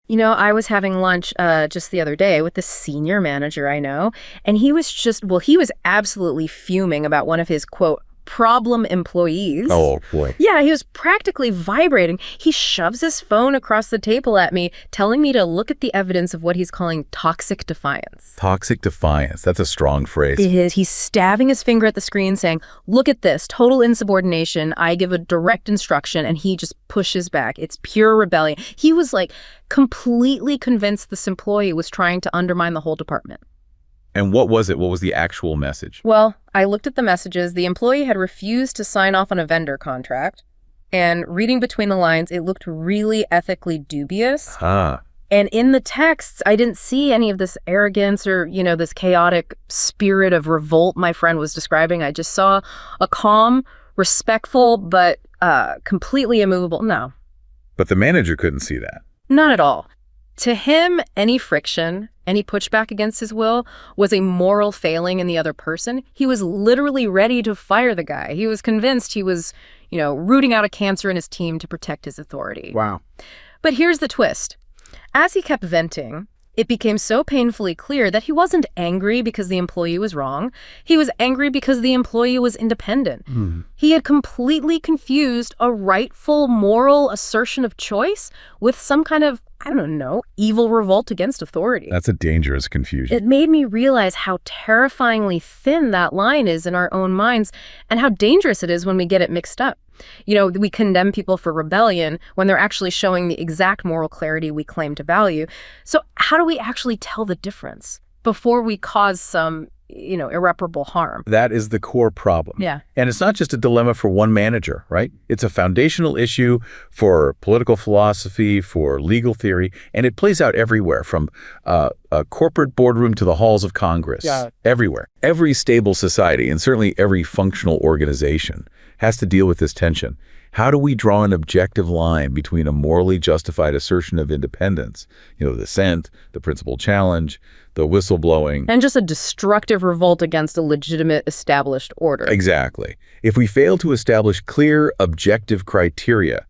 You know, I was having lunch just the other day with the senior manager I know, and he was he was absolutely fuming about one of his, quote, problem employees. Oh, boy. Yeah, he was practically vibrating. He shoves his phone across the table at me, telling me to look at the evidence of what he's calling toxic defiance. Toxic defiance. That's a strong phrase. It is. He's stabbing his finger at the screen saying, look at this, total insubordination. I give a direct instruction, and he just pushes back. It's pure rebellion. He was like completely convinced this employee was trying to undermine the whole department. And what was it? What was the actual message? Well, I looked at the messages. The employee had refused to sign off on a vendor contract. And reading between the lines, it looked really ethically dubious. Ah. And in the texts, I didn't see any of this arrogance or, you know, this chaotic spirit of revolt my friend was describing. I just saw a calm, respectful, but completely immovable no. But the manager couldn't see that. Not at all. To him, any friction, any pushback against his will was a moral failing in the other person. He was literally ready to fire the guy. He was convinced he was, you know, rooting out a cancer in his team to protect his authority. Wow. But here's the twist. As he kept venting, it became so painfully clear that he wasn't angry because the employee was wrong. He was angry because the employee was independent. He had completely confused a rightful moral assertion of choice with some kind of, I don't know, evil revolt against authority. That's a dangerous confusion. It made me realize how terrifyingly thin that line is in our own minds and how dangerous it is when we get it mixed up. You know, we condemn people for rebellion when they're actually showing the exact moral clarity we claim to value. So how do we actually tell the difference before we cause some, you know, irreparable harm? That is the core problem. Yeah. And it's not just a dilemma for one manager, right? It's a foundational issue for political philosophy, for legal theory, and it plays out everywhere, from a corporate boardroom to the halls of Congress. Yeah. Everywhere. Every stable society, and certainly every functional organization, has to deal with this tension. How do we draw an objective line between a morally justified assertion of independence, you know, the dissent, the principled challenge, the whistleblowing, And just a destructive revolt against a legitimate established order. Exactly. If we fail to establish clear, objective criteria,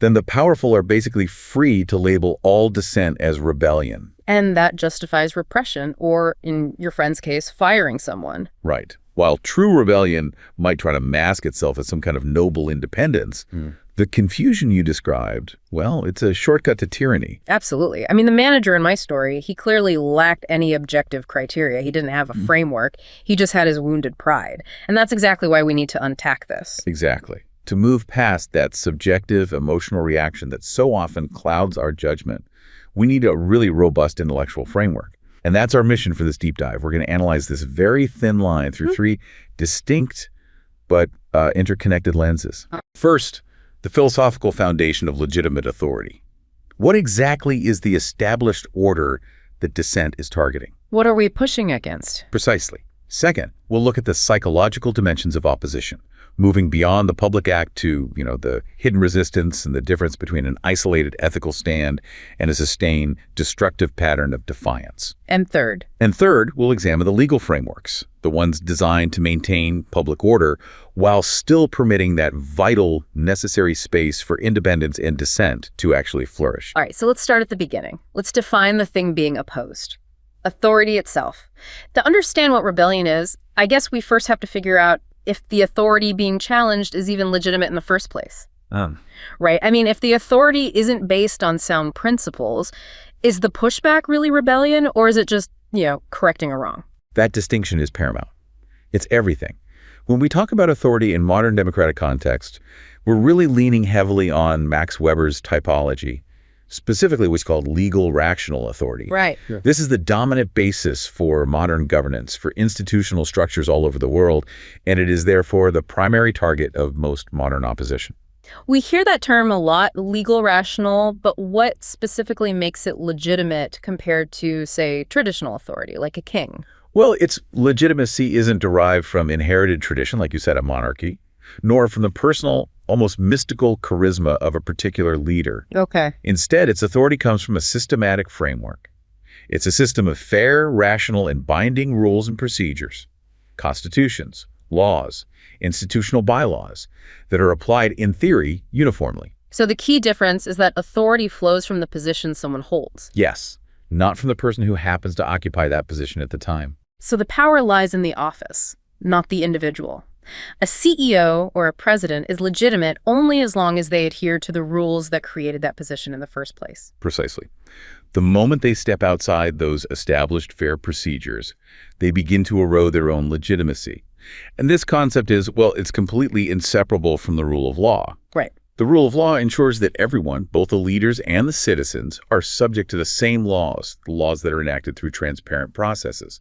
then the powerful are basically free to label all dissent as rebellion. And that justifies repression, or in your friend's case, firing someone. Right. While true rebellion might try to mask itself as some kind of noble independence, the confusion you described, well, it's a shortcut to tyranny. Absolutely. I mean, the manager in my story, he clearly lacked any objective criteria. He didn't have a framework. He just had his wounded pride. And that's exactly why we need to untack this. Exactly. To move past that subjective emotional reaction that so often clouds our judgment, we need a really robust intellectual framework. And that's our mission for this deep dive. We're going to analyze this very thin line through three distinct but interconnected lenses. First, the philosophical foundation of legitimate authority. What exactly is the established order that dissent is targeting? What are we pushing against? Precisely. Second, we'll look at the psychological dimensions of opposition, moving beyond the public act to, you know, the hidden resistance and the difference between an isolated ethical stand and a sustained destructive pattern of defiance. And third, we'll examine the legal frameworks, the ones designed to maintain public order while still permitting that vital, necessary space for independence and dissent to actually flourish. all right, so let's start at the beginning. Let's define the thing being opposed. Authority itself. To understand what rebellion is, I guess we first have to figure out if the authority being challenged is even legitimate in the first place. Right? I mean, if the authority isn't based on sound principles, is the pushback really rebellion, or is it just, you know, correcting a wrong? That distinction is paramount. It's everything. When we talk about authority in modern democratic context, we're really leaning heavily on Max Weber's typology, specifically what's called legal rational authority. Right. Yeah. This is the dominant basis for modern governance, for institutional structures all over the world, and it is therefore the primary target of most modern opposition. We hear that term a lot, legal rational, but what specifically makes it legitimate compared to, say, traditional authority, like a king? Well, its legitimacy isn't derived from inherited tradition, like you said, a monarchy, nor from the personal, almost mystical charisma of a particular leader. Okay. Instead, its authority comes from a systematic framework. It's a system of fair, rational, and binding rules and procedures, constitutions, laws, institutional bylaws that are applied in theory uniformly. So the key difference is that authority flows from the position someone holds. Yes, not from the person who happens to occupy that position at the time. So the power lies in the office, not the individual. A CEO or a president is legitimate only as long as they adhere to the rules that created that position in the first place. Precisely. The moment they step outside those established fair procedures, they begin to erode their own legitimacy. And this concept is, well, it's completely inseparable from the rule of law. Right. The rule of law ensures that everyone, both the leaders and the citizens, are subject to the same laws, the laws that are enacted through transparent processes.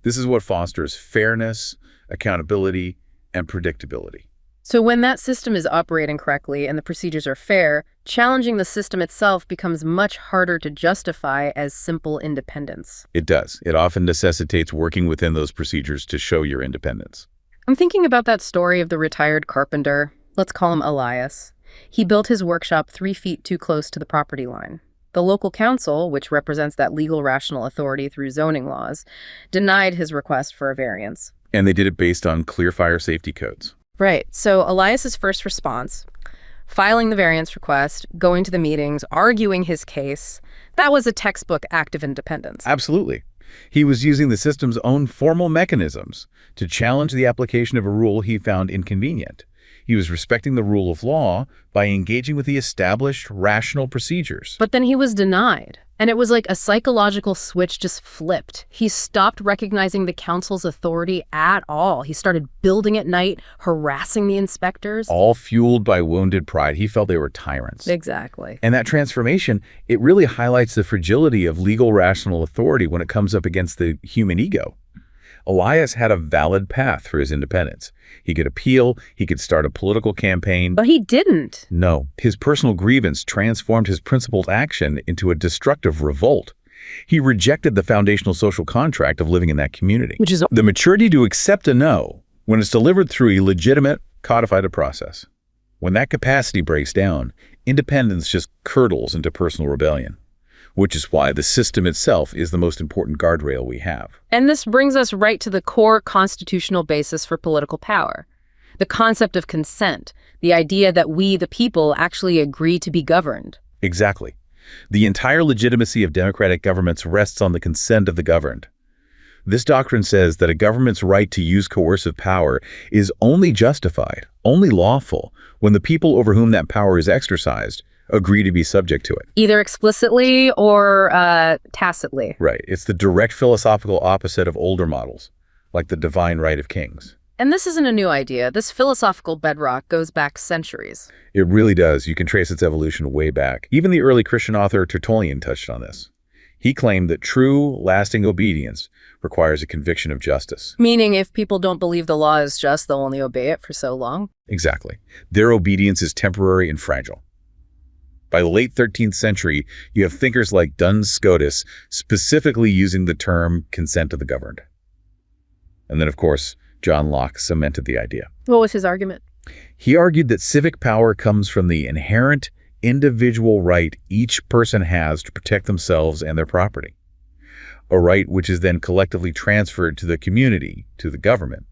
This is what fosters fairness, accountability, and predictability. So when that system is operating correctly and the procedures are fair, challenging the system itself becomes much harder to justify as simple independence. It does. It often necessitates working within those procedures to show your independence. I'm thinking about that story of the retired carpenter. Let's call him Elias. He built his workshop 3 feet too close to the property line. The local council, which represents that legal rational authority through zoning laws, denied his request for a variance. And they did it based on clear fire safety codes. Right. So Elias's first response, filing the variance request, going to the meetings, arguing his case, that was a textbook act of independence. Absolutely. He was using the system's own formal mechanisms to challenge the application of a rule he found inconvenient. He was respecting the rule of law by engaging with the established rational procedures. But then he was denied. And it was like a psychological switch just flipped. He stopped recognizing the council's authority at all. He started building at night, harassing the inspectors. All fueled by wounded pride. He felt they were tyrants. Exactly. And that transformation, it really highlights the fragility of legal rational authority when it comes up against the human ego. Elias had a valid path for his independence. He could appeal, he could start a political campaign. But he didn't. No, his personal grievance transformed his principled action into a destructive revolt. He rejected the foundational social contract of living in that community. Which is the maturity to accept a no when it's delivered through a legitimate, codified process. When that capacity breaks down, independence just curdles into personal rebellion. Which is why the system itself is the most important guardrail we have. And this brings us right to the core constitutional basis for political power. The concept of consent, the idea that we, the people, actually agree to be governed. Exactly. The entire legitimacy of democratic governments rests on the consent of the governed. This doctrine says that a government's right to use coercive power is only justified, only lawful, when the people over whom that power is exercised agree to be subject to it. Either explicitly or tacitly. Right. It's the direct philosophical opposite of older models, like the divine right of kings. And this isn't a new idea. This philosophical bedrock goes back centuries. It really does. You can trace its evolution way back. Even the early Christian author Tertullian touched on this. He claimed that true, lasting obedience requires a conviction of justice. Meaning if people don't believe the law is just, they'll only obey it for so long? Exactly. Their obedience is temporary and fragile. By the late 13th century, you have thinkers like Duns Scotus specifically using the term consent of the governed. And then, of course, John Locke cemented the idea. What was his argument? He argued that civic power comes from the inherent individual right each person has to protect themselves and their property. A right which is then collectively transferred to the community, to the government,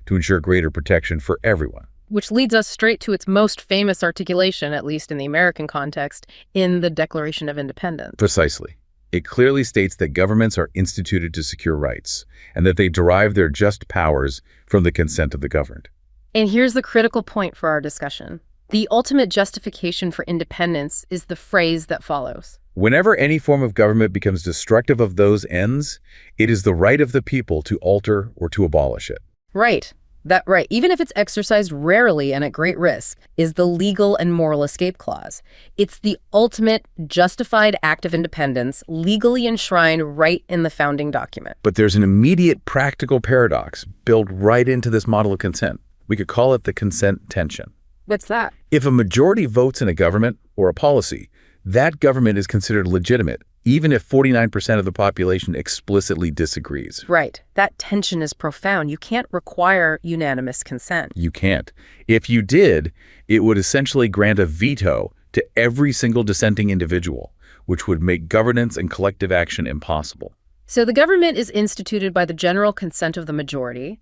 to ensure greater protection for everyone. Which leads us straight to its most famous articulation, at least in the American context, in the Declaration of Independence. Precisely. It clearly states that governments are instituted to secure rights, and that they derive their just powers from the consent of the governed. And here's the critical point for our discussion. The ultimate justification for independence is the phrase that follows. Whenever any form of government becomes destructive of those ends, it is the right of the people to alter or to abolish it. Right. That right, even if it's exercised rarely and at great risk, is the legal and moral escape clause. It's the ultimate justified act of independence, legally enshrined right in the founding document. But there's an immediate practical paradox built right into this model of consent. We could call it the consent tension. What's that? If a majority votes in a government or a policy, that government is considered legitimate, even if 49% of the population explicitly disagrees. Right. That tension is profound. You can't require unanimous consent. You can't. If you did, it would essentially grant a veto to every single dissenting individual, which would make governance and collective action impossible. So the government is instituted by the general consent of the majority,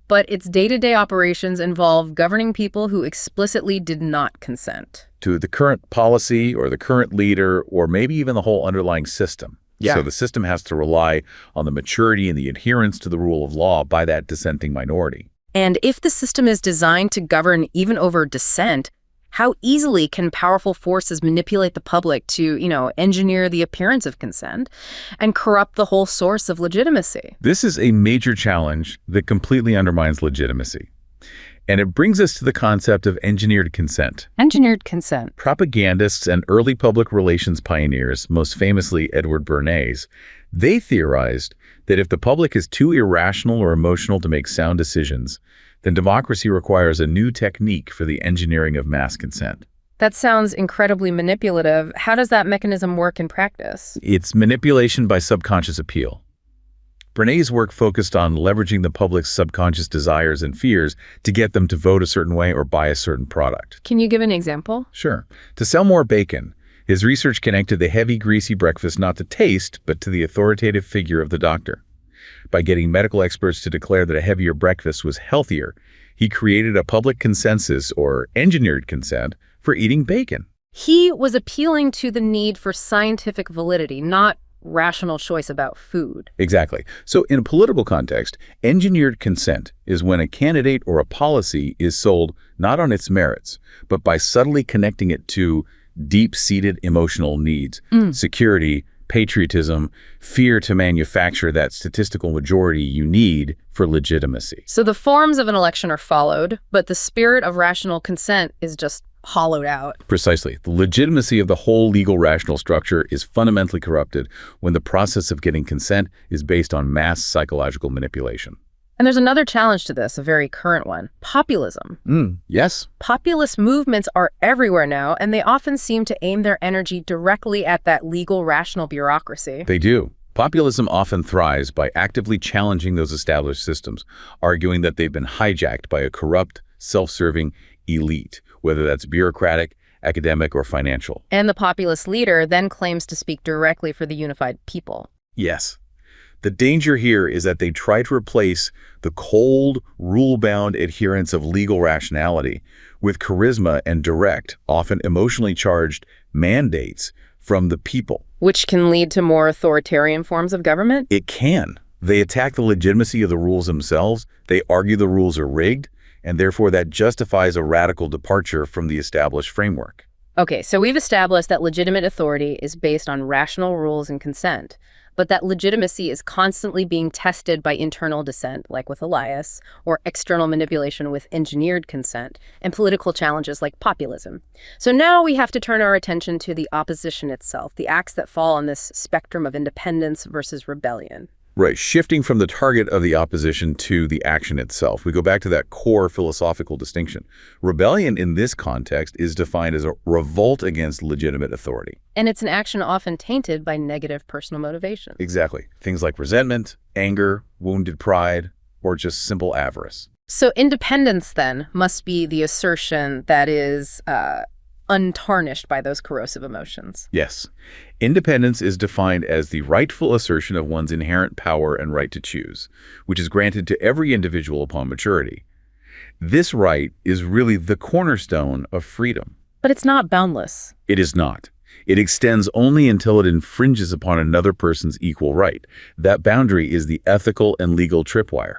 but its day-to-day operations involve governing people who explicitly did not consent. To the current policy or the current leader or maybe even the whole underlying system. Yeah. So the system has to rely on the maturity and the adherence to the rule of law by that dissenting minority. And if the system is designed to govern even over dissent, how easily can powerful forces manipulate the public to, engineer the appearance of consent and corrupt the whole source of legitimacy? This is a major challenge that completely undermines legitimacy. And it brings us to the concept of engineered consent. Engineered consent. Propagandists and early public relations pioneers, most famously Edward Bernays, they theorized that if the public is too irrational or emotional to make sound decisions, then democracy requires a new technique for the engineering of mass consent. That sounds incredibly manipulative. How does that mechanism work in practice? It's manipulation by subconscious appeal. Bernays' work focused on leveraging the public's subconscious desires and fears to get them to vote a certain way or buy a certain product. Can you give an example? Sure. To sell more bacon, his research connected the heavy, greasy breakfast not to taste, but to the authoritative figure of the doctor. By getting medical experts to declare that a heavier breakfast was healthier, he created a public consensus, or engineered consent, for eating bacon. He was appealing to the need for scientific validity, not rational choice about food. Exactly. So in a political context, engineered consent is when a candidate or a policy is sold not on its merits, but by subtly connecting it to deep-seated emotional needs, security, patriotism, fear to manufacture that statistical majority you need for legitimacy. So the forms of an election are followed, but the spirit of rational consent is just hollowed out. Precisely. The legitimacy of the whole legal rational structure is fundamentally corrupted when the process of getting consent is based on mass psychological manipulation. And there's another challenge to this, a very current one: populism. Yes. Populist movements are everywhere now, and they often seem to aim their energy directly at that legal, rational bureaucracy. They do. Populism often thrives by actively challenging those established systems, arguing that they've been hijacked by a corrupt, self-serving elite, whether that's bureaucratic, academic, or financial. And the populist leader then claims to speak directly for the unified people. Yes. The danger here is that they try to replace the cold, rule-bound adherence of legal rationality with charisma and direct, often emotionally charged, mandates from the people. Which can lead to more authoritarian forms of government? It can. They attack the legitimacy of the rules themselves, they argue the rules are rigged, and therefore that justifies a radical departure from the established framework. Okay, so we've established that legitimate authority is based on rational rules and consent, but that legitimacy is constantly being tested by internal dissent, like with Elias, or external manipulation with engineered consent, and political challenges like populism. So now we have to turn our attention to the opposition itself, the acts that fall on this spectrum of independence versus rebellion. Right, shifting from the target of the opposition to the action itself. We go back to that core philosophical distinction. Rebellion in this context is defined as a revolt against legitimate authority. And it's an action often tainted by negative personal motivation. Exactly. Things like resentment, anger, wounded pride, or just simple avarice. So independence, then, must be the assertion that is untarnished by those corrosive emotions. Yes. Independence is defined as the rightful assertion of one's inherent power and right to choose, which is granted to every individual upon maturity. This right is really the cornerstone of freedom. But it's not boundless. It is not. It extends only until it infringes upon another person's equal right. That boundary is the ethical and legal tripwire.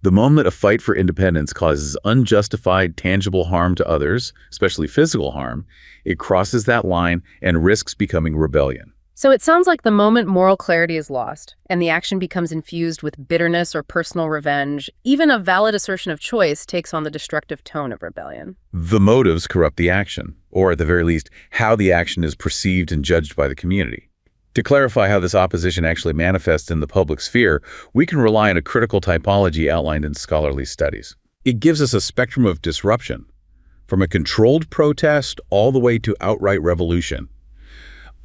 The moment a fight for independence causes unjustified, tangible harm to others, especially physical harm, it crosses that line and risks becoming rebellion. So it sounds like the moment moral clarity is lost and the action becomes infused with bitterness or personal revenge, even a valid assertion of choice takes on the destructive tone of rebellion. The motives corrupt the action, or at the very least, how the action is perceived and judged by the community. To clarify how this opposition actually manifests in the public sphere, we can rely on a critical typology outlined in scholarly studies. It gives us a spectrum of disruption, from a controlled protest all the way to outright revolution.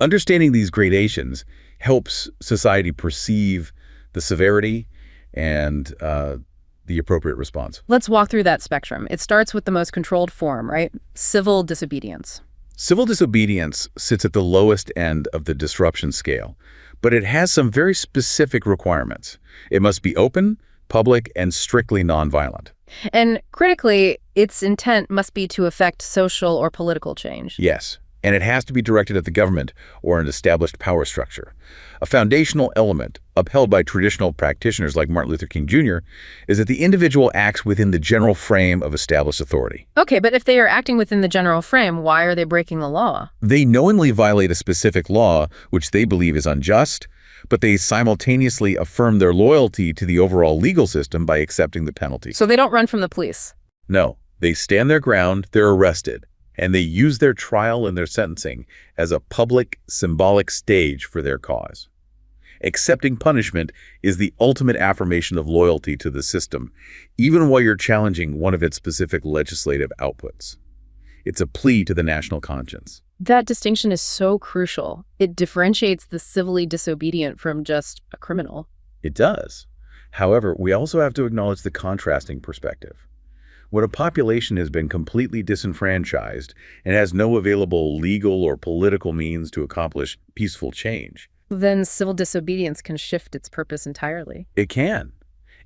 Understanding these gradations helps society perceive the severity and the appropriate response. Let's walk through that spectrum. It starts with the most controlled form, right? Civil disobedience. Civil disobedience sits at the lowest end of the disruption scale, but it has some very specific requirements. It must be open, public and strictly nonviolent. And critically, its intent must be to effect social or political change. Yes, and it has to be directed at the government or an established power structure. A foundational element, upheld by traditional practitioners like Martin Luther King Jr., is that the individual acts within the general frame of established authority. Okay, but if they are acting within the general frame, why are they breaking the law? They knowingly violate a specific law, which they believe is unjust, but they simultaneously affirm their loyalty to the overall legal system by accepting the penalty. So they don't run from the police? No, they stand their ground, they're arrested, and they use their trial and their sentencing as a public, symbolic stage for their cause. Accepting punishment is the ultimate affirmation of loyalty to the system, even while you're challenging one of its specific legislative outputs. It's a plea to the national conscience. That distinction is so crucial. It differentiates the civilly disobedient from just a criminal. It does. However, we also have to acknowledge the contrasting perspective. When a population has been completely disenfranchised and has no available legal or political means to accomplish peaceful change, then civil disobedience can shift its purpose entirely. it can.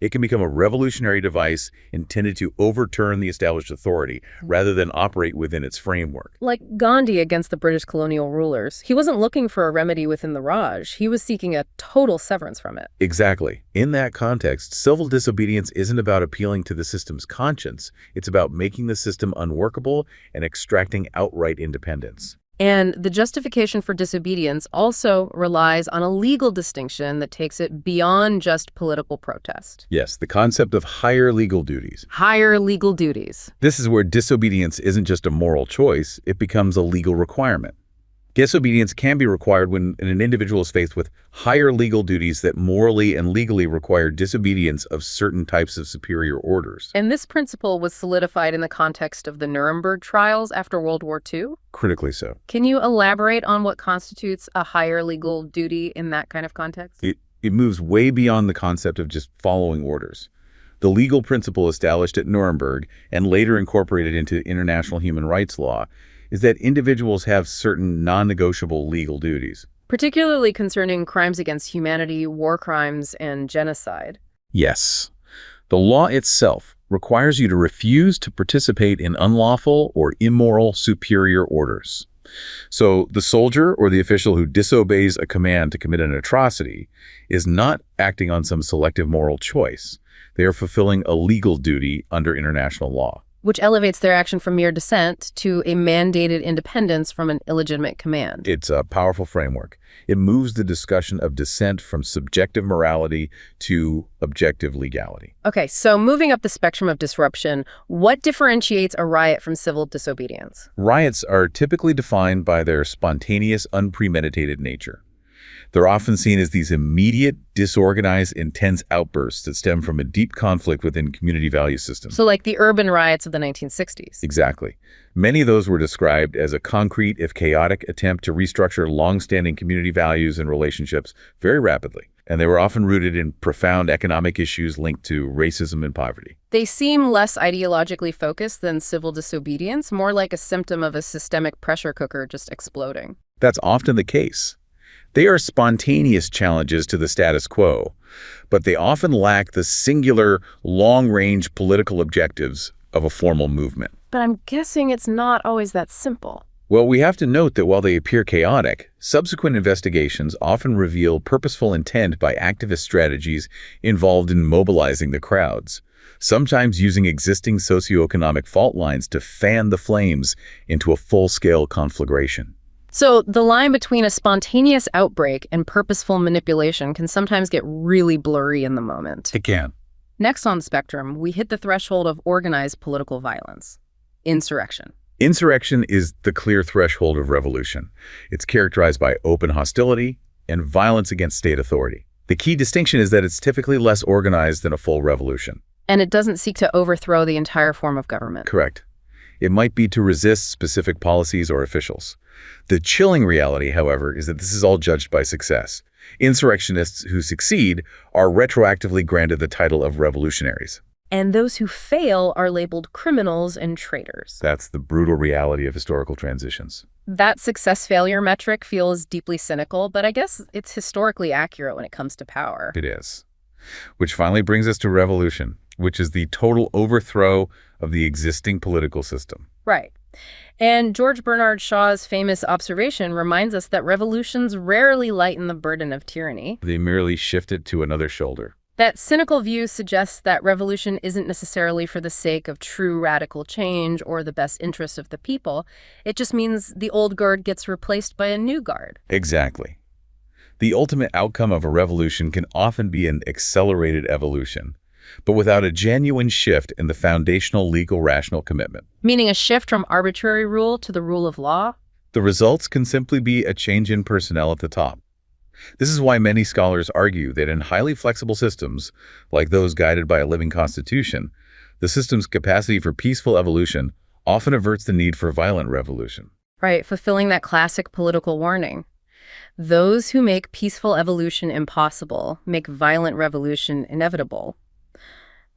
It can become a revolutionary device intended to overturn the established authority rather than operate within its framework. Like Gandhi against the British colonial rulers. He wasn't looking for a remedy within the Raj. He was seeking a total severance from it. Exactly. In that context, civil disobedience isn't about appealing to the system's conscience. It's about making the system unworkable and extracting outright independence. And the justification for disobedience also relies on a legal distinction that takes it beyond just political protest. Yes, the concept of higher legal duties. Higher legal duties. This is where disobedience isn't just a moral choice, it becomes a legal requirement. Disobedience can be required when an individual is faced with higher legal duties that morally and legally require disobedience of certain types of superior orders. And this principle was solidified in the context of the Nuremberg trials after World War II. Critically so. Can you elaborate on what constitutes a higher legal duty in that kind of context? It moves way beyond the concept of just following orders. The legal principle established at Nuremberg and later incorporated into international human rights law is that individuals have certain non-negotiable legal duties. Particularly concerning crimes against humanity, war crimes, and genocide. Yes. The law itself requires you to refuse to participate in unlawful or immoral superior orders. So the soldier or the official who disobeys a command to commit an atrocity is not acting on some selective moral choice. They are fulfilling a legal duty under international law. Which elevates their action from mere dissent to a mandated independence from an illegitimate command. It's a powerful framework. It moves the discussion of dissent from subjective morality to objective legality. Okay, so moving up the spectrum of disruption, what differentiates a riot from civil disobedience? Riots are typically defined by their spontaneous, unpremeditated nature. They're often seen as these immediate, disorganized, intense outbursts that stem from a deep conflict within community value systems. So like the urban riots of the 1960s. Exactly. Many of those were described as a concrete, if chaotic, attempt to restructure long-standing community values and relationships very rapidly. And they were often rooted in profound economic issues linked to racism and poverty. They seem less ideologically focused than civil disobedience, more like a symptom of a systemic pressure cooker just exploding. That's often the case. They are spontaneous challenges to the status quo, but they often lack the singular, long-range political objectives of a formal movement. But I'm guessing it's not always that simple. Well, we have to note that while they appear chaotic, subsequent investigations often reveal purposeful intent by activist strategies involved in mobilizing the crowds, sometimes using existing socioeconomic fault lines to fan the flames into a full-scale conflagration. So the line between a spontaneous outbreak and purposeful manipulation can sometimes get really blurry in the moment. It can. Next on the spectrum, we hit the threshold of organized political violence. Insurrection. Insurrection is the clear threshold of revolution. It's characterized by open hostility and violence against state authority. The key distinction is that it's typically less organized than a full revolution. And it doesn't seek to overthrow the entire form of government. Correct. It might be to resist specific policies or officials. The chilling reality, however, is that this is all judged by success. Insurrectionists who succeed are retroactively granted the title of revolutionaries. And those who fail are labeled criminals and traitors. That's the brutal reality of historical transitions. That success-failure metric feels deeply cynical, but I guess it's historically accurate when it comes to power. It is. Which finally brings us to revolution, which is the total overthrow of the existing political system. Right. And George Bernard Shaw's famous observation reminds us that revolutions rarely lighten the burden of tyranny. They merely shift it to another shoulder. That cynical view suggests that revolution isn't necessarily for the sake of true radical change or the best interests of the people. It just means the old guard gets replaced by a new guard. Exactly. The ultimate outcome of a revolution can often be an accelerated evolution, but without a genuine shift in the foundational legal rational commitment. Meaning a shift from arbitrary rule to the rule of law? The results can simply be a change in personnel at the top. This is why many scholars argue that in highly flexible systems, like those guided by a living constitution, the system's capacity for peaceful evolution often averts the need for violent revolution. Right, fulfilling that classic political warning. Those who make peaceful evolution impossible make violent revolution inevitable.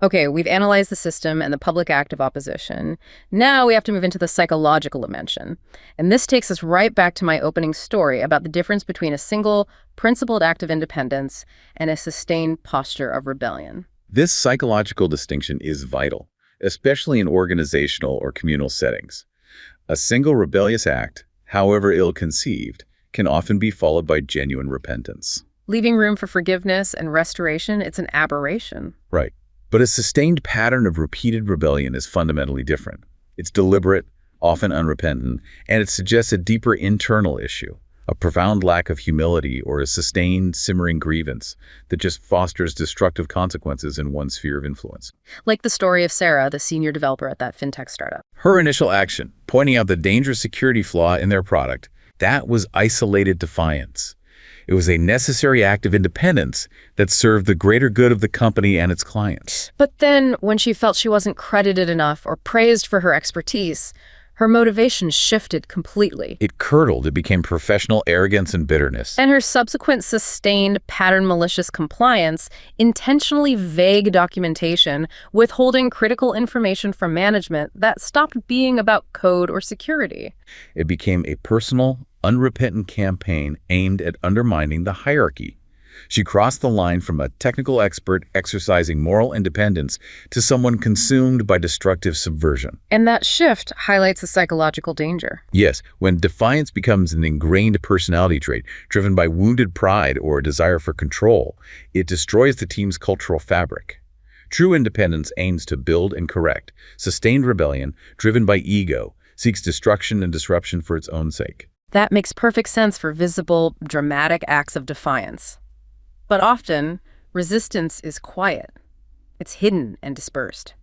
Okay, we've analyzed the system and the public act of opposition. Now we have to move into the psychological dimension. And this takes us right back to my opening story about the difference between a single, principled act of independence and a sustained posture of rebellion. This psychological distinction is vital, especially in organizational or communal settings. A single rebellious act, however ill-conceived, can often be followed by genuine repentance. Leaving room for forgiveness and restoration, it's an aberration. Right. But a sustained pattern of repeated rebellion is fundamentally different. It's deliberate, often unrepentant, and it suggests a deeper internal issue, a profound lack of humility or a sustained, simmering grievance that just fosters destructive consequences in one sphere of influence. Like the story of Sarah, the senior developer at that fintech startup. Her initial action, pointing out the dangerous security flaw in their product, that was isolated defiance. It was a necessary act of independence that served the greater good of the company and its clients. But then, when she felt she wasn't credited enough or praised for her expertise, her motivation shifted completely. It curdled. It became professional arrogance and bitterness. And her subsequent sustained pattern malicious compliance, intentionally vague documentation, withholding critical information from management that stopped being about code or security. It became a personal, unrepentant campaign aimed at undermining the hierarchy. She crossed the line from a technical expert exercising moral independence to someone consumed by destructive subversion. And that shift highlights the psychological danger. Yes, when defiance becomes an ingrained personality trait driven by wounded pride or a desire for control, it destroys the team's cultural fabric. True independence aims to build and correct. Sustained rebellion, driven by ego, seeks destruction and disruption for its own sake. That makes perfect sense for visible, dramatic acts of defiance. But often, resistance is quiet. It's hidden and dispersed.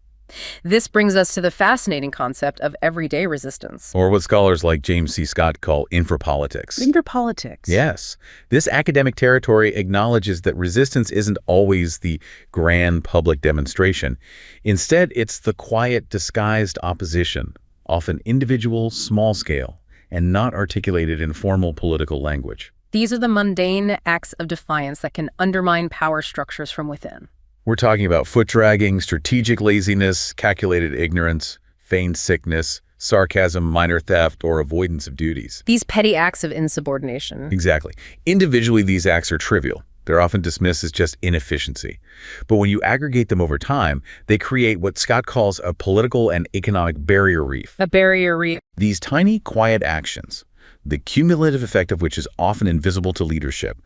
This brings us to the fascinating concept of everyday resistance. Or what scholars like James C. Scott call infrapolitics. Infrapolitics. Yes. This academic territory acknowledges that resistance isn't always the grand public demonstration. Instead, it's the quiet, disguised opposition, often individual, small-scale, and not articulated in formal political language. These are the mundane acts of defiance that can undermine power structures from within. We're talking about foot-dragging, strategic laziness, calculated ignorance, feigned sickness, sarcasm, minor theft, or avoidance of duties. These petty acts of insubordination. Exactly. Individually, these acts are trivial. They're often dismissed as just inefficiency. But when you aggregate them over time, they create what Scott calls a political and economic barrier reef. A barrier reef. These tiny, quiet actions, the cumulative effect of which is often invisible to leadership,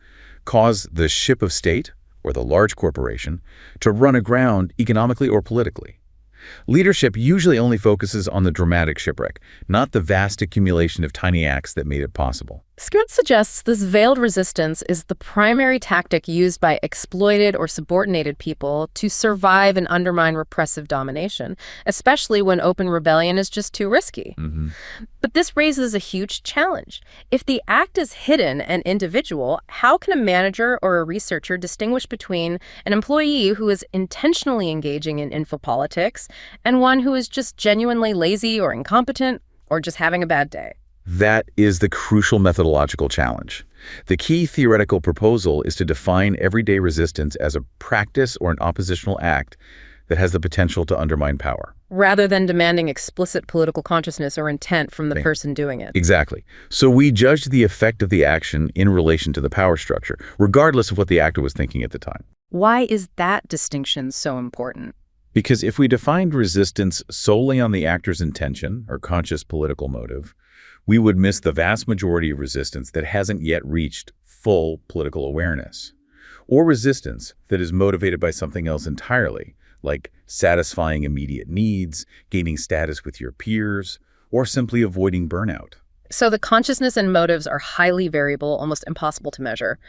cause the ship of state, or the large corporation, to run aground economically or politically. Leadership usually only focuses on the dramatic shipwreck, not the vast accumulation of tiny acts that made it possible. Scott suggests this veiled resistance is the primary tactic used by exploited or subordinated people to survive and undermine repressive domination, especially when open rebellion is just too risky. But this raises a huge challenge. If the act is hidden and individual, how can a manager or a researcher distinguish between an employee who is intentionally engaging in infopolitics and one who is just genuinely lazy or incompetent or just having a bad day? That is the crucial methodological challenge. The key theoretical proposal is to define everyday resistance as a practice or an oppositional act that has the potential to undermine power. Rather than demanding explicit political consciousness or intent from the person doing it. Exactly. So we judge the effect of the action in relation to the power structure, regardless of what the actor was thinking at the time. Why is that distinction so important? Because if we defined resistance solely on the actor's intention or conscious political motive, we would miss the vast majority of resistance that hasn't yet reached full political awareness, or resistance that is motivated by something else entirely, like satisfying immediate needs, gaining status with your peers, or simply avoiding burnout. So the consciousness and motives are highly variable, almost impossible to measure.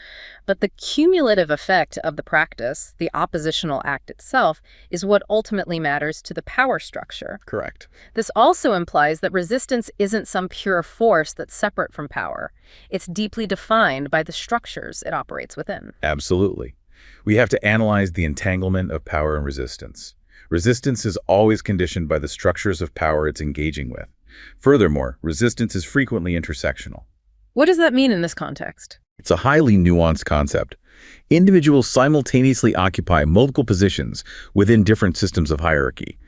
But the cumulative effect of the practice, the oppositional act itself, is what ultimately matters to the power structure. Correct. This also implies that resistance isn't some pure force that's separate from power. It's deeply defined by the structures it operates within. Absolutely. We have to analyze the entanglement of power and resistance. Resistance is always conditioned by the structures of power it's engaging with. Furthermore, resistance is frequently intersectional. What does that mean in this context? It's a highly nuanced concept. Individuals simultaneously occupy multiple positions within different systems of hierarchy.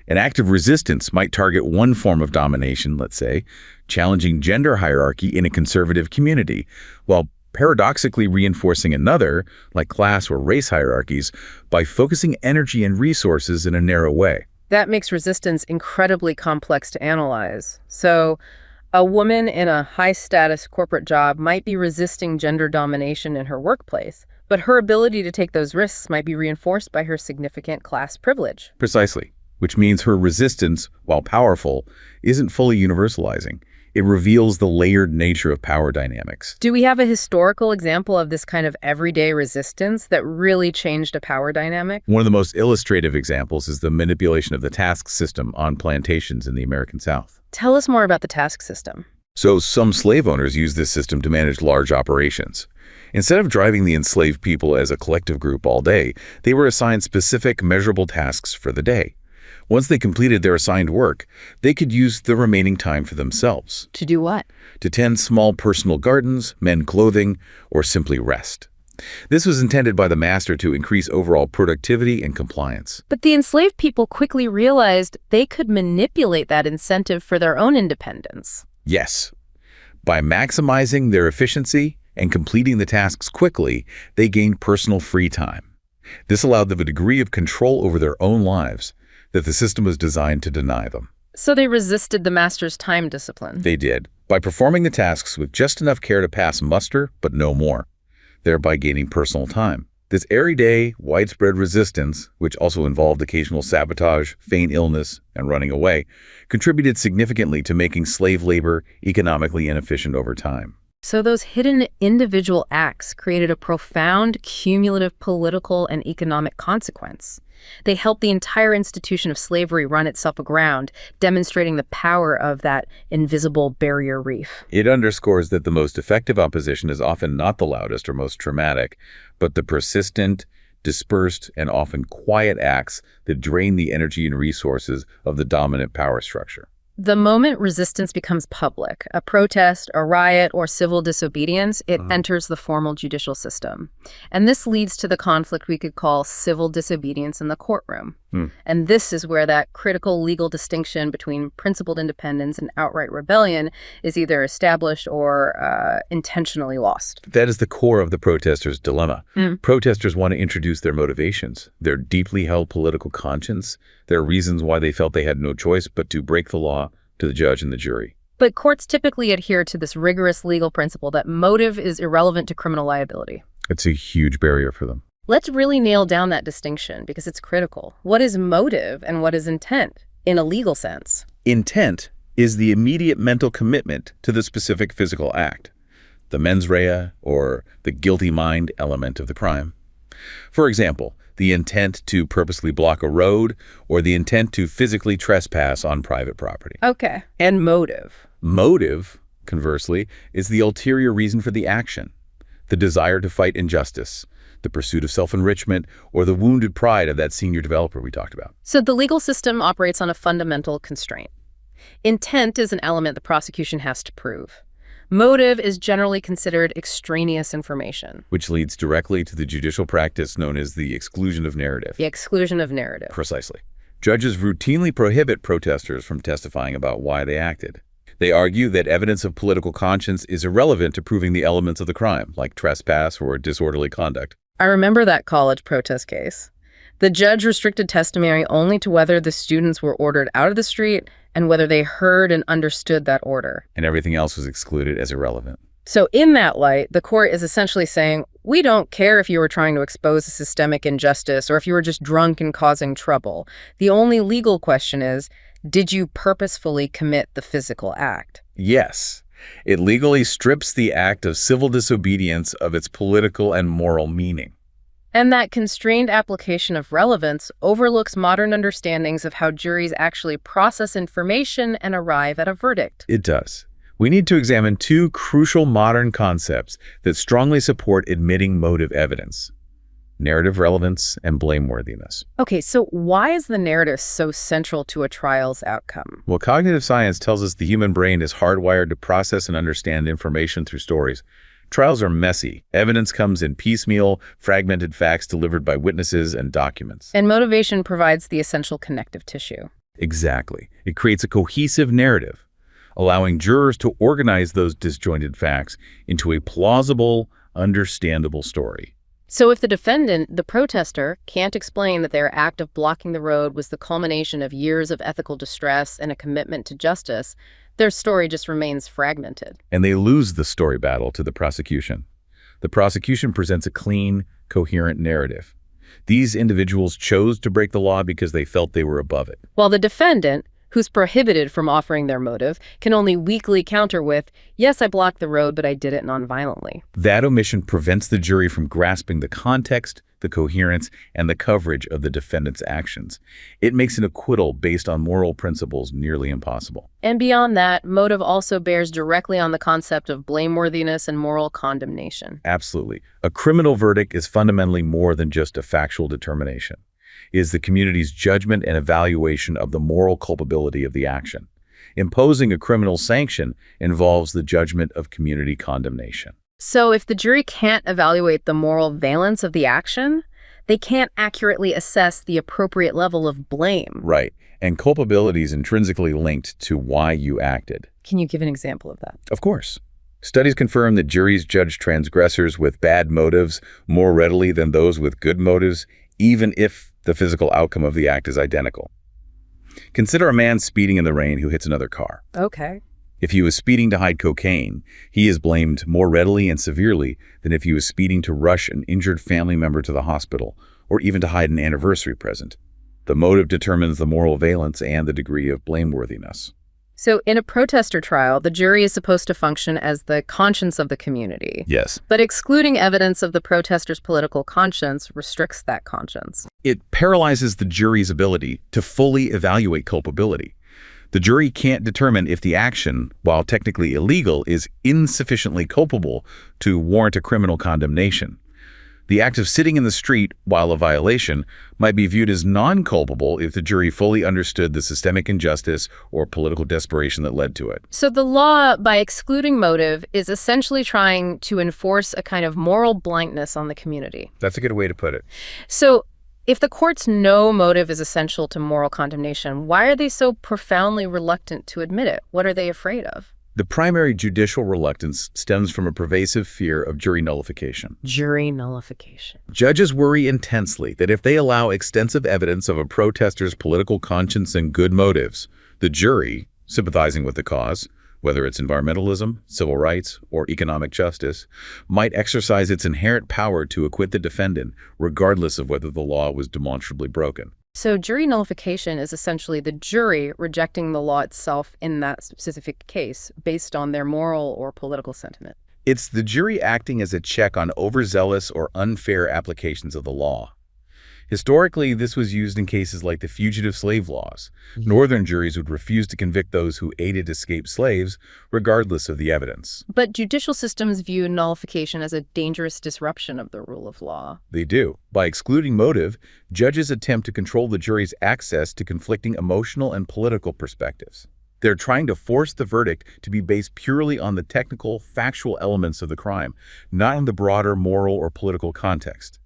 An act of resistance might target one form of domination, let's say, challenging gender hierarchy in a conservative community, while paradoxically reinforcing another, like class or race hierarchies, by focusing energy and resources in a narrow way. That makes resistance incredibly complex to analyze. So, a woman in a high-status corporate job might be resisting gender domination in her workplace, but her ability to take those risks might be reinforced by her significant class privilege. Precisely, which means her resistance, while powerful, isn't fully universalizing. It reveals the layered nature of power dynamics. Do we have a historical example of this kind of everyday resistance that really changed a power dynamic? One of the most illustrative examples is the manipulation of the task system on plantations in the American South. Tell us more about the task system. So some slave owners used this system to manage large operations. Instead of driving the enslaved people as a collective group all day, they were assigned specific, measurable tasks for the day. Once they completed their assigned work, they could use the remaining time for themselves. To do what? To tend small personal gardens, mend clothing, or simply rest. This was intended by the master to increase overall productivity and compliance. But the enslaved people quickly realized they could manipulate that incentive for their own independence. Yes. By maximizing their efficiency and completing the tasks quickly, they gained personal free time. This allowed them a degree of control over their own lives that the system was designed to deny them. So they resisted the master's time discipline. They did, by performing the tasks with just enough care to pass muster, but no more, thereby gaining personal time. This everyday, widespread resistance, which also involved occasional sabotage, feigned illness, and running away, contributed significantly to making slave labor economically inefficient over time. So those hidden individual acts created a profound cumulative political and economic consequence. They helped the entire institution of slavery run itself aground, demonstrating the power of that invisible barrier reef. It underscores that the most effective opposition is often not the loudest or most traumatic, but the persistent, dispersed, and often quiet acts that drain the energy and resources of the dominant power structure. The moment resistance becomes public, a protest, a riot, or civil disobedience, it enters the formal judicial system. And this leads to the conflict we could call civil disobedience in the courtroom. And this is where that critical legal distinction between principled independence and outright rebellion is either established or intentionally lost. That is the core of the protesters' dilemma. Protesters want to introduce their motivations, their deeply held political conscience, their reasons why they felt they had no choice but to break the law to the judge and the jury. But courts typically adhere to this rigorous legal principle that motive is irrelevant to criminal liability. It's a huge barrier for them. Let's really nail down that distinction because it's critical. What is motive and what is intent in a legal sense? Intent is the immediate mental commitment to the specific physical act, the mens rea or the guilty mind element of the crime. For example, the intent to purposely block a road or the intent to physically trespass on private property. Okay. And motive. Motive, conversely, is the ulterior reason for the action, the desire to fight injustice, the pursuit of self-enrichment, or the wounded pride of that senior developer we talked about. So the legal system operates on a fundamental constraint. Intent is an element the prosecution has to prove. Motive is generally considered extraneous information. Which leads directly to the judicial practice known as the exclusion of narrative. The exclusion of narrative. Precisely. Judges routinely prohibit protesters from testifying about why they acted. They argue that evidence of political conscience is irrelevant to proving the elements of the crime, like trespass or disorderly conduct. I remember that college protest case. The judge restricted testimony only to whether the students were ordered out of the street and whether they heard and understood that order. And everything else was excluded as irrelevant. So in that light, the court is essentially saying, we don't care if you were trying to expose a systemic injustice or if you were just drunk and causing trouble. The only legal question is, did you purposefully commit the physical act? Yes. It legally strips the act of civil disobedience of its political and moral meaning. And that constrained application of relevance overlooks modern understandings of how juries actually process information and arrive at a verdict. It does. We need to examine two crucial modern concepts that strongly support admitting motive evidence: narrative relevance and blameworthiness. Okay, so why is the narrative so central to a trial's outcome? Well, cognitive science tells us the human brain is hardwired to process and understand information through stories. Trials are messy. Evidence comes in piecemeal, fragmented facts delivered by witnesses and documents. And motivation provides the essential connective tissue. Exactly. It creates a cohesive narrative, allowing jurors to organize those disjointed facts into a plausible, understandable story. So if the defendant, the protester, can't explain that their act of blocking the road was the culmination of years of ethical distress and a commitment to justice, their story just remains fragmented. And they lose the story battle to the prosecution. The prosecution presents a clean, coherent narrative. These individuals chose to break the law because they felt they were above it. While the defendant, who's prohibited from offering their motive, can only weakly counter with, yes, I blocked the road, but I did it nonviolently. That omission prevents the jury from grasping the context, the coherence, and the coverage of the defendant's actions. It makes an acquittal based on moral principles nearly impossible. And beyond that, motive also bears directly on the concept of blameworthiness and moral condemnation. Absolutely. A criminal verdict is fundamentally more than just a factual determination. It is the community's judgment and evaluation of the moral culpability of the action. Imposing a criminal sanction involves the judgment of community condemnation. So if the jury can't evaluate the moral valence of the action, they can't accurately assess the appropriate level of blame. Right. And culpability is intrinsically linked to why you acted. Can you give an example of that? Of course. Studies confirm that juries judge transgressors with bad motives more readily than those with good motives, even if the physical outcome of the act is identical. Consider a man speeding in the rain who hits another car. Okay. If he was speeding to hide cocaine, he is blamed more readily and severely than if he was speeding to rush an injured family member to the hospital, or even to hide an anniversary present. The motive determines the moral valence and the degree of blameworthiness. So in a protester trial, the jury is supposed to function as the conscience of the community. Yes. But excluding evidence of the protester's political conscience restricts that conscience. It paralyzes the jury's ability to fully evaluate culpability. The jury can't determine if the action, while technically illegal, is insufficiently culpable to warrant a criminal condemnation. The act of sitting in the street while a violation might be viewed as non-culpable if the jury fully understood the systemic injustice or political desperation that led to it. So the law, by excluding motive, is essentially trying to enforce a kind of moral blindness on the community. That's a good way to put it. So if the courts know motive is essential to moral condemnation, why are they so profoundly reluctant to admit it? What are they afraid of? The primary judicial reluctance stems from a pervasive fear of jury nullification. Jury nullification. Judges worry intensely that if they allow extensive evidence of a protester's political conscience and good motives, the jury, sympathizing with the cause, whether it's environmentalism, civil rights, or economic justice, might exercise its inherent power to acquit the defendant, regardless of whether the law was demonstrably broken. So jury nullification is essentially the jury rejecting the law itself in that specific case based on their moral or political sentiment. It's the jury acting as a check on overzealous or unfair applications of the law. Historically, this was used in cases like the fugitive slave laws. Northern juries would refuse to convict those who aided escaped slaves, regardless of the evidence. But judicial systems view nullification as a dangerous disruption of the rule of law. They do. By excluding motive, judges attempt to control the jury's access to conflicting emotional and political perspectives. They're trying to force the verdict to be based purely on the technical, factual elements of the crime, not in the broader moral or political context.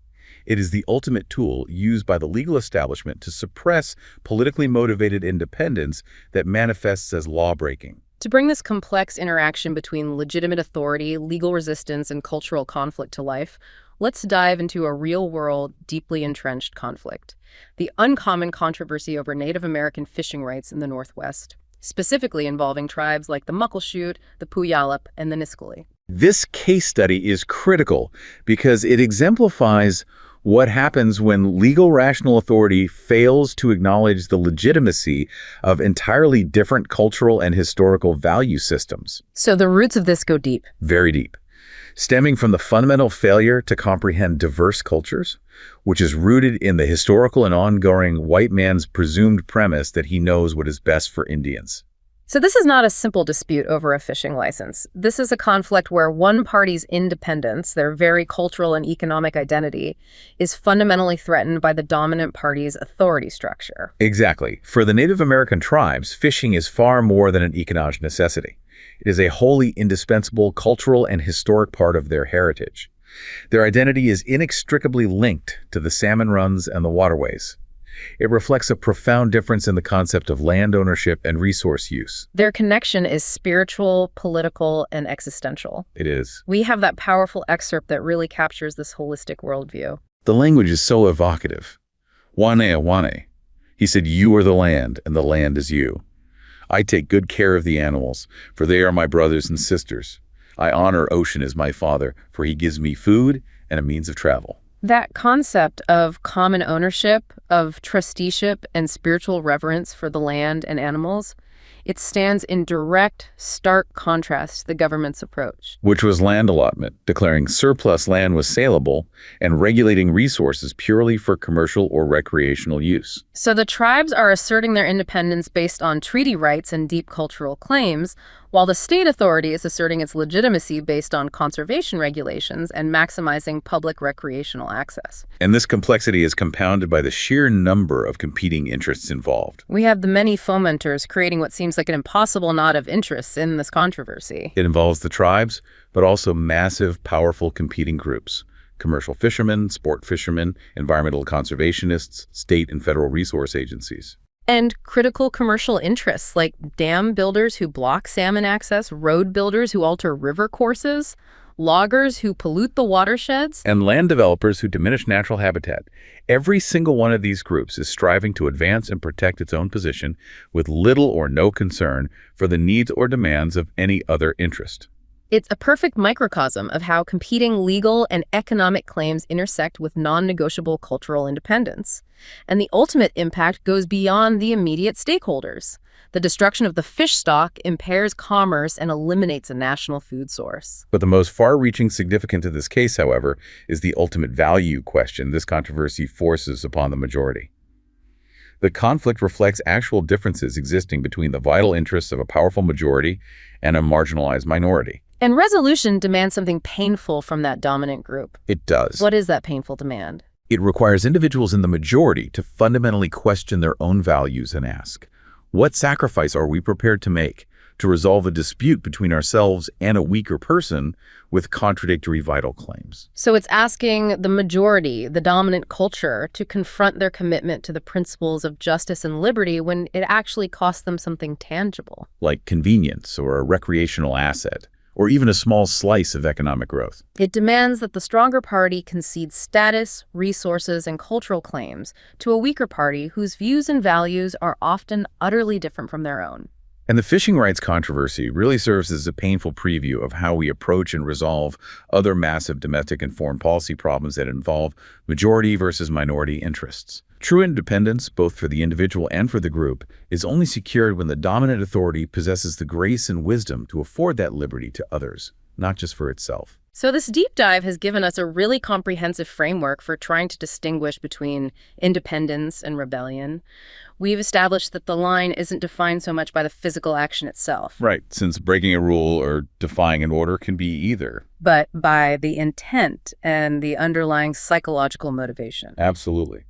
It is the ultimate tool used by the legal establishment to suppress politically motivated independence that manifests as lawbreaking. To bring this complex interaction between legitimate authority, legal resistance, and cultural conflict to life, let's dive into a real-world, deeply entrenched conflict: the uncommon controversy over Native American fishing rights in the Northwest, specifically involving tribes like the Muckleshoot, the Puyallup, and the Nisqually. This case study is critical because it exemplifies what happens when legal rational authority fails to acknowledge the legitimacy of entirely different cultural and historical value systems. So the roots of this go deep. Very deep. Stemming from the fundamental failure to comprehend diverse cultures, which is rooted in the historical and ongoing white man's presumed premise that he knows what is best for Indians. So this is not a simple dispute over a fishing license. This is a conflict where one party's independence, their very cultural and economic identity, is fundamentally threatened by the dominant party's authority structure. Exactly. For the Native American tribes, fishing is far more than an economic necessity. It is a wholly indispensable cultural and historic part of their heritage. Their identity is inextricably linked to the salmon runs and the waterways. It reflects a profound difference in the concept of land ownership and resource use. Their connection is spiritual, political, and existential. It is. We have that powerful excerpt that really captures this holistic worldview. The language is so evocative. Wane, wane. He said, "You are the land, and the land is you. I take good care of the animals, for they are my brothers and sisters. I honor ocean as my father, for he gives me food and a means of travel." That concept of common ownership, of trusteeship, and spiritual reverence for the land and animals, it stands in direct, stark contrast to the government's approach. Which was land allotment, declaring surplus land was saleable and regulating resources purely for commercial or recreational use. So the tribes are asserting their independence based on treaty rights and deep cultural claims, while the state authority is asserting its legitimacy based on conservation regulations and maximizing public recreational access. And this complexity is compounded by the sheer number of competing interests involved. We have the many fomenters creating what seems like an impossible knot of interests in this controversy. It involves the tribes, but also massive, powerful competing groups: commercial fishermen, sport fishermen, environmental conservationists, state and federal resource agencies. And critical commercial interests like dam builders who block salmon access, road builders who alter river courses, loggers who pollute the watersheds, and land developers who diminish natural habitat. Every single one of these groups is striving to advance and protect its own position with little or no concern for the needs or demands of any other interest. It's a perfect microcosm of how competing legal and economic claims intersect with non-negotiable cultural independence. And the ultimate impact goes beyond the immediate stakeholders. The destruction of the fish stock impairs commerce and eliminates a national food source. But the most far-reaching significance of this case, however, is the ultimate value question this controversy forces upon the majority. The conflict reflects actual differences existing between the vital interests of a powerful majority and a marginalized minority. And resolution demands something painful from that dominant group. It does. What is that painful demand? It requires individuals in the majority to fundamentally question their own values and ask, what sacrifice are we prepared to make to resolve a dispute between ourselves and a weaker person with contradictory vital claims? So it's asking the majority, the dominant culture, to confront their commitment to the principles of justice and liberty when it actually costs them something tangible. Like convenience or a recreational asset, or even a small slice of economic growth. It demands that the stronger party concede status, resources, and cultural claims to a weaker party whose views and values are often utterly different from their own. And the fishing rights controversy really serves as a painful preview of how we approach and resolve other massive domestic and foreign policy problems that involve majority versus minority interests. True independence, both for the individual and for the group, is only secured when the dominant authority possesses the grace and wisdom to afford that liberty to others, not just for itself. So this deep dive has given us a really comprehensive framework for trying to distinguish between independence and rebellion. We've established that the line isn't defined so much by the physical action itself. Right, since breaking a rule or defying an order can be either. But by the intent and the underlying psychological motivation. Absolutely.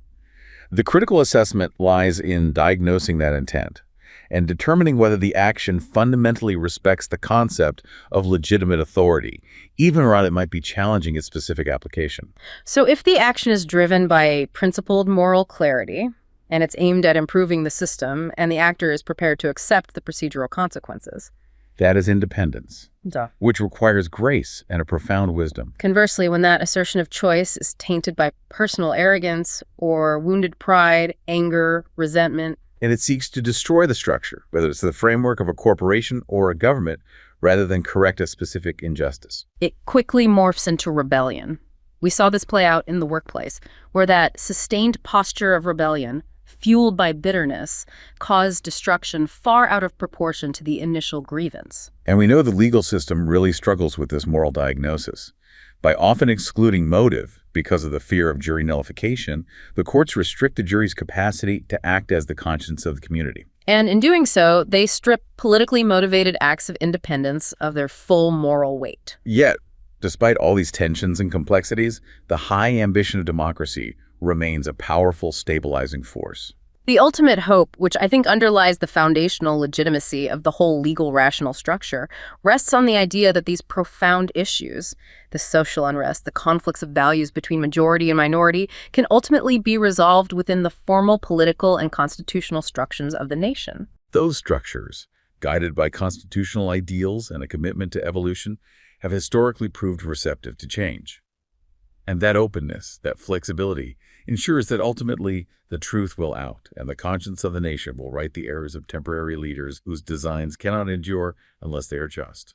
The critical assessment lies in diagnosing that intent and determining whether the action fundamentally respects the concept of legitimate authority, even while it might be challenging its specific application. So if the action is driven by principled moral clarity, and it's aimed at improving the system, and the actor is prepared to accept the procedural consequences. That is independence, Duh. which requires grace and a profound wisdom. Conversely, when that assertion of choice is tainted by personal arrogance or wounded pride, anger, resentment, And it seeks to destroy the structure, whether it's the framework of a corporation or a government, rather than correct a specific injustice. it quickly morphs into rebellion. We saw this play out in the workplace, where that sustained posture of rebellion, fueled by bitterness, caused destruction far out of proportion to the initial grievance. And we know the legal system really struggles with this moral diagnosis. By often excluding motive because of the fear of jury nullification, the courts restrict the jury's capacity to act as the conscience of the community. And in doing so, they strip politically motivated acts of independence of their full moral weight. Yet, despite all these tensions and complexities, the high ambition of democracy remains a powerful stabilizing force. The ultimate hope, which I think underlies the foundational legitimacy of the whole legal rational structure, rests on the idea that these profound issues, the social unrest, the conflicts of values between majority and minority, can ultimately be resolved within the formal political and constitutional structures of the nation. Those structures, guided by constitutional ideals and a commitment to evolution, have historically proved receptive to change. And that openness, that flexibility, ensures that ultimately the truth will out and the conscience of the nation will right the errors of temporary leaders whose designs cannot endure unless they are just.